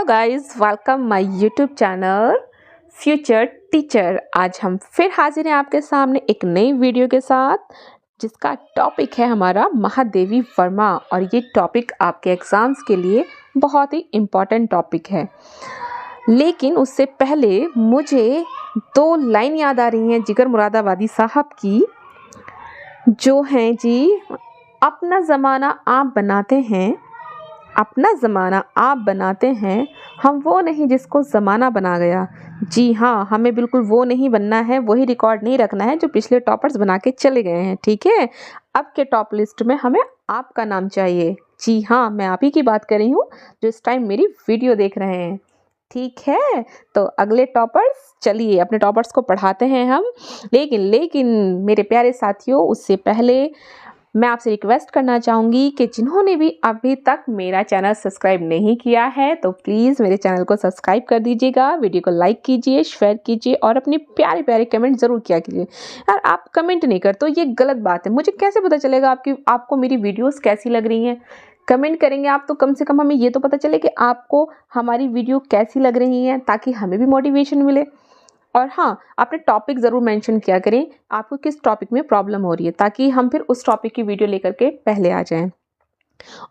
Guys, welcome my YouTube channel future teacher. आज हम फिर हाजिर हैं आपके सामने एक नई वीडियो के साथ, जिसका टॉपिक है हमारा महादेवी वर्मा। और ये टॉपिक आपके एग्ज़ाम्स के लिए बहुत ही इम्पॉर्टेंट टॉपिक है। लेकिन उससे पहले मुझे दो लाइन याद आ रही हैं जिगर मुरादाबादी साहब की, जो हैं जी, अपना ज़माना आप बनाते हैं, अपना ज़माना आप बनाते हैं, हम वो नहीं जिसको ज़माना बना गया। जी हाँ, हमें बिल्कुल वो नहीं बनना है, वही रिकॉर्ड नहीं रखना है जो पिछले टॉपर्स बना के चले गए हैं। ठीक है, अब के टॉप लिस्ट में हमें आपका नाम चाहिए। जी हाँ, मैं आप ही की बात कर रही हूँ जो इस टाइम मेरी वीडियो देख रहे हैं। ठीक है, तो अगले टॉपर्स, चलिए अपने टॉपर्स को पढ़ाते हैं हम। लेकिन मेरे प्यारे साथियों, उससे पहले मैं आपसे रिक्वेस्ट करना चाहूँगी कि जिन्होंने भी अभी तक मेरा चैनल सब्सक्राइब नहीं किया है तो प्लीज़ मेरे चैनल को सब्सक्राइब कर दीजिएगा, वीडियो को लाइक कीजिए, शेयर कीजिए और अपने प्यारे प्यारे कमेंट ज़रूर किया कीजिए। यार, आप कमेंट नहीं करते तो ये गलत बात है। मुझे कैसे पता चलेगा आपको मेरी वीडियोज़ कैसी लग रही हैं? कमेंट करेंगे आप तो कम से कम हमें ये तो पता चले कि आपको हमारी वीडियो कैसी लग रही हैं, ताकि हमें भी मोटिवेशन मिले। और हाँ, आपने टॉपिक ज़रूर मेंशन किया करें, आपको किस टॉपिक में प्रॉब्लम हो रही है, ताकि हम फिर उस टॉपिक की वीडियो लेकर के पहले आ जाएं।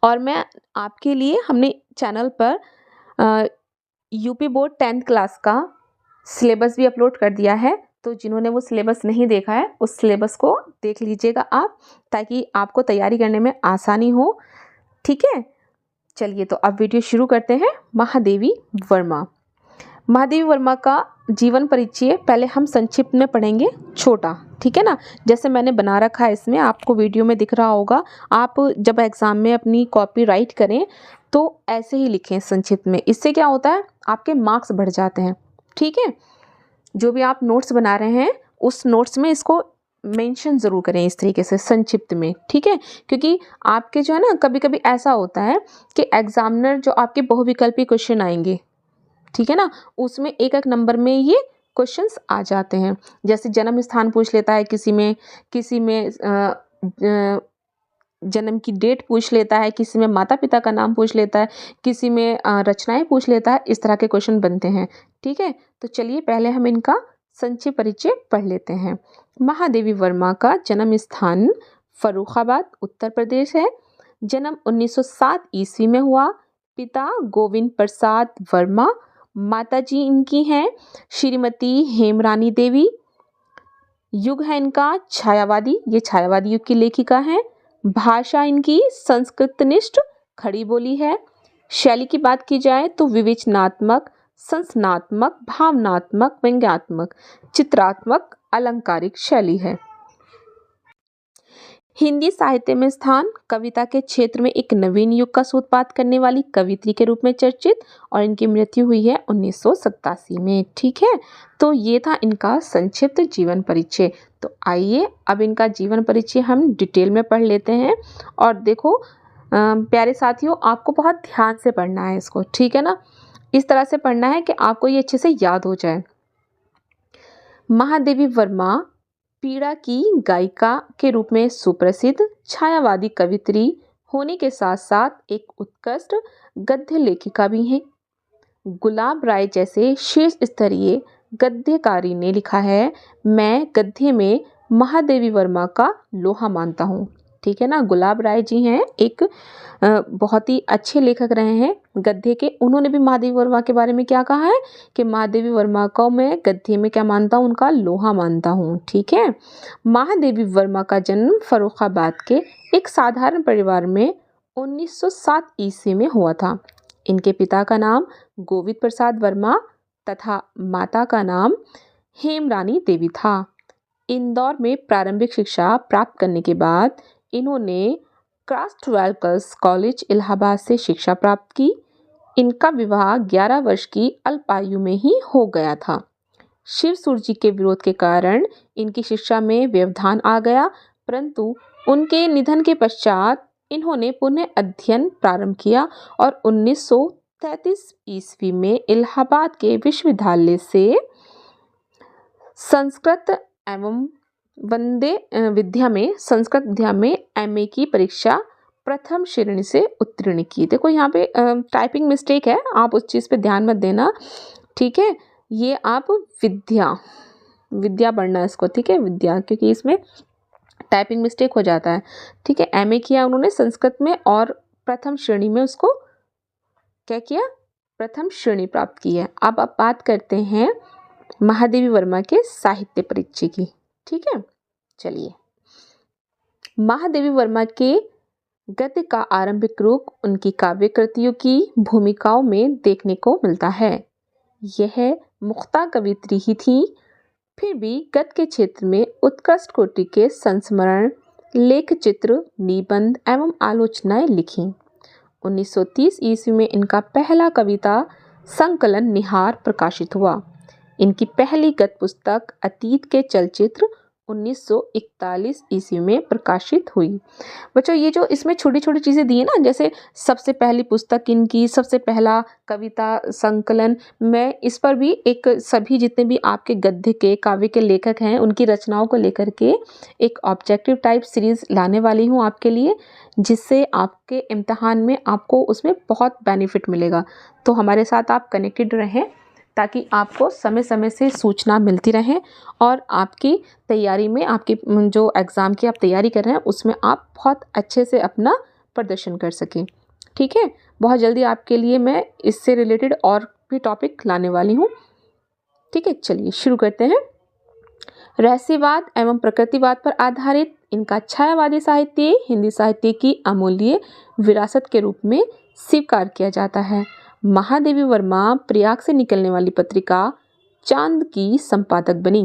और मैं आपके लिए, हमने चैनल पर यूपी बोर्ड 10th क्लास का सिलेबस भी अपलोड कर दिया है, तो जिन्होंने वो सिलेबस नहीं देखा है उस सिलेबस को देख लीजिएगा आप, ताकि आपको तैयारी करने में आसानी हो। ठीक है, चलिए तो अब वीडियो शुरू करते हैं। महादेवी वर्मा। महादेवी वर्मा का जीवन परिचय पहले हम संक्षिप्त में पढ़ेंगे, छोटा। ठीक है ना, जैसे मैंने बना रखा है, इसमें आपको वीडियो में दिख रहा होगा। आप जब एग्ज़ाम में अपनी कॉपी राइट करें तो ऐसे ही लिखें संक्षिप्त में। इससे क्या होता है, आपके मार्क्स बढ़ जाते हैं। ठीक है, जो भी आप नोट्स बना रहे हैं उस नोट्स में इसको मेंशन ज़रूर करें इस तरीके से संक्षिप्त में। ठीक है, क्योंकि आपके जो है ना, कभी कभी ऐसा होता है कि एग्जामिनर जो आपके बहुविकल्पी क्वेश्चन आएंगे, ठीक है ना, उसमें एक एक नंबर में ये क्वेश्चंस आ जाते हैं। जैसे जन्म स्थान पूछ लेता है, किसी में जन्म की डेट पूछ लेता है, किसी में माता पिता का नाम पूछ लेता है, किसी में रचनाएं पूछ लेता है। इस तरह के क्वेश्चन बनते हैं। ठीक है, तो चलिए पहले हम इनका संक्षिप्त परिचय पढ़ लेते हैं। महादेवी वर्मा का जन्म स्थान फर्रुखाबाद, उत्तर प्रदेश है। जन्म 1907 ईस्वी में हुआ। पिता गोविंद प्रसाद वर्मा, माताजी इनकी हैं श्रीमती हेमरानी देवी। युग है इनका छायावादी, ये छायावादी युग की लेखिका हैं। भाषा इनकी संस्कृतनिष्ठ खड़ी बोली है। शैली की बात की जाए तो विवेचनात्मक, संस्नात्मक, भावनात्मक, व्यंग्यात्मक, चित्रात्मक, अलंकारिक शैली है। हिंदी साहित्य में स्थान, कविता के क्षेत्र में एक नवीन युग का सूत्रपात करने वाली कवित्री के रूप में चर्चित, और इनकी मृत्यु हुई है 1987 में। ठीक है, तो ये था इनका संक्षिप्त जीवन परिचय। तो आइए अब इनका जीवन परिचय हम डिटेल में पढ़ लेते हैं। और देखो प्यारे साथियों, आपको बहुत ध्यान से पढ़ना है इसको। ठीक है ना, इस तरह से पढ़ना है कि आपको ये अच्छे से याद हो जाए। महादेवी वर्मा पीड़ा की गायिका के रूप में सुप्रसिद्ध छायावादी कवित्री होने के साथ साथ एक उत्कृष्ट गद्य लेखिका भी हैं। गुलाब राय जैसे शीर्ष स्तरीय गद्यकारी ने लिखा है, मैं गद्य में महादेवी वर्मा का लोहा मानता हूँ। ठीक है ना, गुलाब राय जी हैं एक बहुत ही अच्छे लेखक रहे हैं गद्य के। उन्होंने भी महादेवी वर्मा के बारे में क्या कहा है कि महादेवी वर्मा को मैं गद्य में क्या मानता हूँ, उनका लोहा मानता हूँ। ठीक है, महादेवी वर्मा का जन्म फर्रुखाबाद के एक साधारण परिवार में 1907 ईस्वी में हुआ था। इनके पिता का नाम गोविंद प्रसाद वर्मा तथा माता का नाम हेमरानी देवी था। इंदौर में प्रारंभिक शिक्षा प्राप्त करने के बाद इन्होंने क्राफ्ट कॉलेज इलाहाबाद से शिक्षा प्राप्त की। इनका विवाह 11 वर्ष की अल्पायु में ही हो गया था। शिव सूर्य जी के विरोध के कारण इनकी शिक्षा में व्यवधान आ गया, परंतु उनके निधन के पश्चात इन्होंने पुनः अध्ययन प्रारंभ किया और 1933 ईस्वी में इलाहाबाद के विश्वविद्यालय से संस्कृत एवं वंदे विद्या में MA की परीक्षा प्रथम श्रेणी से उत्तीर्ण की। देखो यहाँ पे टाइपिंग मिस्टेक है, आप उस चीज़ पे ध्यान मत देना, ठीक है। ये आप विद्या पढ़ना है इसको, ठीक है, विद्या, क्योंकि इसमें टाइपिंग मिस्टेक हो जाता है, ठीक है। एमए किया उन्होंने संस्कृत में और प्रथम श्रेणी में उसको क्या किया, प्रथम श्रेणी प्राप्त की है। अब बात करते हैं महादेवी वर्मा के साहित्य परिचय की, ठीक है। चलिए, महादेवी वर्मा के गद्य का आरंभिक रूप उनकी काव्य कृतियों की भूमिकाओं में देखने को मिलता है। यह मुक्ता कवित्री ही थी, फिर भी गद्य के क्षेत्र में उत्कृष्ट कोटि के संस्मरण, लेख चित्र, निबंध एवं आलोचनाएं लिखी। 1930 ईस्वी में इनका पहला कविता संकलन निहार प्रकाशित हुआ। इनकी पहली गद्य पुस्तक अतीत के चलचित्र 1941 ईस्वी में प्रकाशित हुई। बच्चों, ये जो इसमें छोटी छोटी चीज़ें दी है ना, जैसे सबसे पहली पुस्तक इनकी, सबसे पहला कविता संकलन, मैं इस पर भी एक सभी जितने भी आपके गद्य के काव्य के लेखक हैं उनकी रचनाओं को लेकर के एक ऑब्जेक्टिव टाइप सीरीज़ लाने वाली हूँ आपके लिए, जिससे आपके इम्तिहान में आपको उसमें बहुत बेनिफिट मिलेगा। तो हमारे साथ आप कनेक्टेड रहें ताकि आपको समय समय से सूचना मिलती रहे और आपकी तैयारी में, आपकी जो एग्ज़ाम की आप तैयारी कर रहे हैं उसमें आप बहुत अच्छे से अपना प्रदर्शन कर सकें, ठीक है। बहुत जल्दी आपके लिए मैं इससे रिलेटेड और भी टॉपिक लाने वाली हूँ, ठीक है। चलिए शुरू करते हैं। रहस्यवाद एवं प्रकृतिवाद पर आधारित इनका छायावादी साहित्य हिंदी साहित्य की अमूल्य विरासत के रूप में स्वीकार किया जाता है। महादेवी वर्मा प्रयाग से निकलने वाली पत्रिका चांद की संपादक बनी।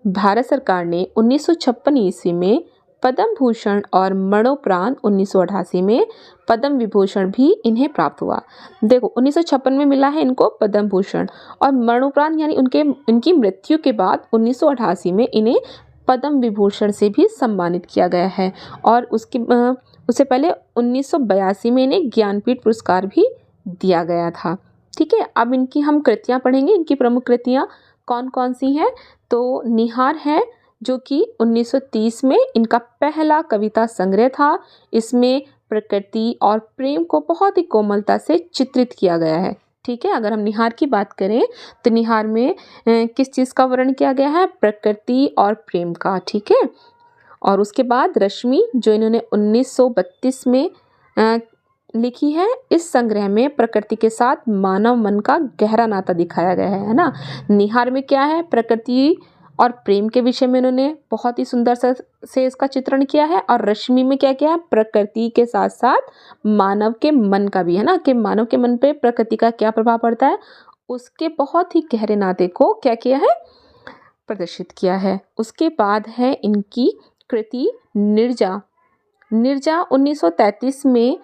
भारत सरकार ने 1956 ईस्वी में पद्म भूषण और मरणोपरांत 1988 में पद्म विभूषण भी इन्हें प्राप्त हुआ। देखो, 1956 में मिला है इनको पद्म भूषण और मरणोपरांत यानी इनकी मृत्यु के बाद 1988 में इन्हें पद्म विभूषण से भी सम्मानित किया गया है। और उससे पहले 1982 में इन्हें ज्ञानपीठ पुरस्कार भी दिया गया था, ठीक है। अब इनकी हम कृतियाँ पढ़ेंगे। इनकी प्रमुख कृतियाँ कौन कौन सी हैं? तो निहार है, जो कि 1930 में इनका पहला कविता संग्रह था। इसमें प्रकृति और प्रेम को बहुत ही कोमलता से चित्रित किया गया है, ठीक है। अगर हम निहार की बात करें तो निहार में किस चीज़ का वर्णन किया गया है? प्रकृति और प्रेम का, ठीक है। और उसके बाद रश्मि, जो इन्होंने 1932 में लिखी है। इस संग्रह में प्रकृति के साथ मानव मन का गहरा नाता दिखाया गया है ना। निहार में क्या है? प्रकृति और प्रेम के विषय में इन्होंने बहुत ही सुंदर से इसका चित्रण किया है। और रश्मि में क्या किया है? प्रकृति के साथ साथ मानव के मन का भी, है ना, कि मानव के मन पे प्रकृति का क्या प्रभाव पड़ता है, उसके बहुत ही गहरे नाते को क्या किया है? प्रदर्शित किया है। उसके बाद है इनकी कृति निर्जा। निर्जा 1933 में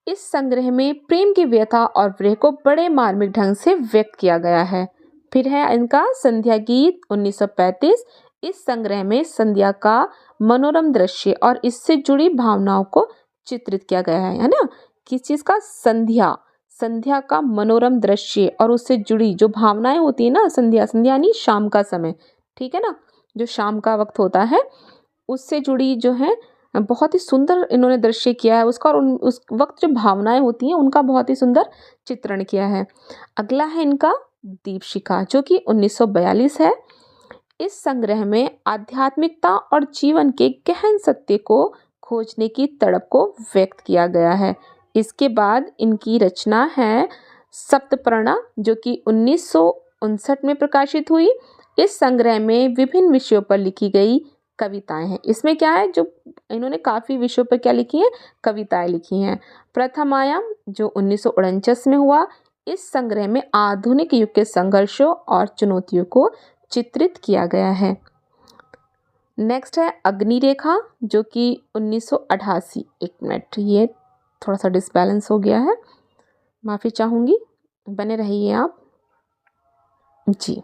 इस संग्रह में प्रेम की व्यथा और विरह को बड़े मार्मिक ढंग से व्यक्त किया गया है। फिर है इनका संध्या गीत 1935। इस संग्रह में संध्या का मनोरम दृश्य और इससे जुड़ी भावनाओं को चित्रित किया गया है ना। किस चीज़ का? संध्या का मनोरम दृश्य और उससे जुड़ी जो भावनाएं होती है ना, संध्या यानी शाम का समय, ठीक है ना, जो शाम का वक्त होता है उससे जुड़ी जो है बहुत ही सुंदर इन्होंने दृश्य किया है उसका। और उस वक्त जो भावनाएं होती हैं उनका बहुत ही सुंदर चित्रण किया है। अगला है इनका दीपशिखा, जो कि 1942 है। इस संग्रह में आध्यात्मिकता और जीवन के गहन सत्य को खोजने की तड़प को व्यक्त किया गया है। इसके बाद इनकी रचना है सप्तपर्णा, जो कि 1959 में प्रकाशित हुई। इस संग्रह में विभिन्न विषयों पर लिखी गई कविताएं हैं। इसमें क्या है? जो इन्होंने काफ़ी विषयों पर क्या लिखी हैं? कविताएं लिखी हैं। प्रथम आयाम, जो 1949 में हुआ। इस संग्रह में आधुनिक युग के संघर्षों और चुनौतियों को चित्रित किया गया है। नेक्स्ट है अग्निरेखा, जो कि 1988। एक मिनट, ये थोड़ा सा डिसबैलेंस हो गया है, माफ़ी चाहूँगी, बने रहिए आप जी।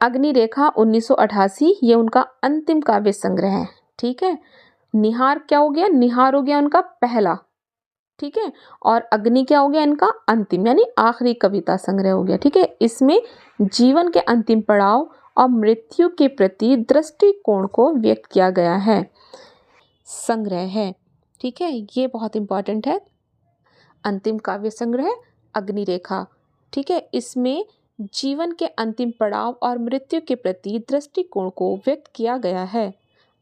अग्निरेखा 1988 ये उनका अंतिम काव्य संग्रह है, ठीक है। निहार क्या हो गया? निहार हो गया उनका पहला, ठीक है। और अग्नि क्या हो गया? इनका अंतिम यानी आखिरी कविता संग्रह हो गया, ठीक है। इसमें जीवन के अंतिम पड़ाव और मृत्यु के प्रति दृष्टिकोण को व्यक्त किया गया है। संग्रह है। ठीक है, ये बहुत इम्पॉर्टेंट है। अंतिम काव्य संग्रह अग्निरेखा। ठीक है, इसमें जीवन के अंतिम पड़ाव और मृत्यु के प्रति दृष्टिकोण को व्यक्त किया गया है।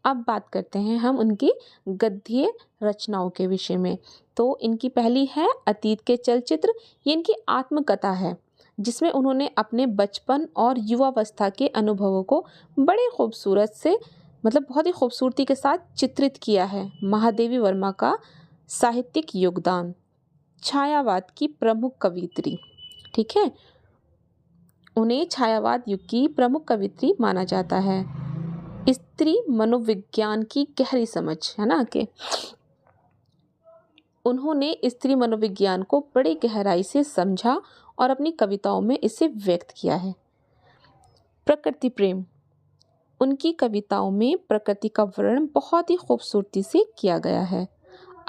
अब बात करते हैं हम उनकी गद्य रचनाओं के विषय में। तो इनकी पहली है अतीत के चलचित्र। ये इनकी आत्मकथा है जिसमें उन्होंने अपने बचपन और युवावस्था के अनुभवों को बड़े खूबसूरत से बहुत ही खूबसूरती के साथ चित्रित किया है। महादेवी वर्मा का साहित्यिक योगदान, छायावाद की प्रमुख कवयित्री। ठीक है, उन्हें छायावाद युग की प्रमुख कवयित्री माना जाता है। स्त्री मनोविज्ञान की गहरी समझ है ना कि उन्होंने स्त्री मनोविज्ञान को बड़ी गहराई से समझा और अपनी कविताओं में इसे व्यक्त किया है। प्रकृति प्रेम, उनकी कविताओं में प्रकृति का वर्णन बहुत ही खूबसूरती से किया गया है।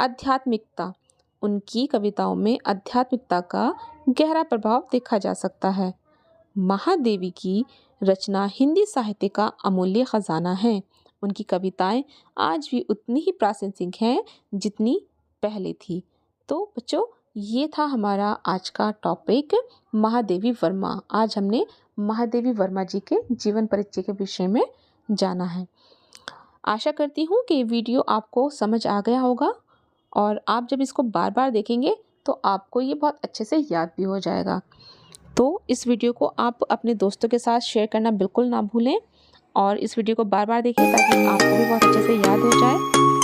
आध्यात्मिकता, उनकी कविताओं में आध्यात्मिकता का गहरा प्रभाव देखा जा सकता है। महादेवी की रचना हिंदी साहित्य का अमूल्य खजाना है। उनकी कविताएं आज भी उतनी ही प्रासंगिक हैं जितनी पहले थी। तो बच्चों, ये था हमारा आज का टॉपिक महादेवी वर्मा। आज हमने महादेवी वर्मा जी के जीवन परिचय के विषय में जाना है। आशा करती हूँ कि ये वीडियो आपको समझ आ गया होगा और आप जब इसको बार बार देखेंगे तो आपको ये बहुत अच्छे से याद भी हो जाएगा। तो इस वीडियो को आप अपने दोस्तों के साथ शेयर करना बिल्कुल ना भूलें और इस वीडियो को बार बार देखें ताकि आपको भी बहुत अच्छे से याद हो जाए।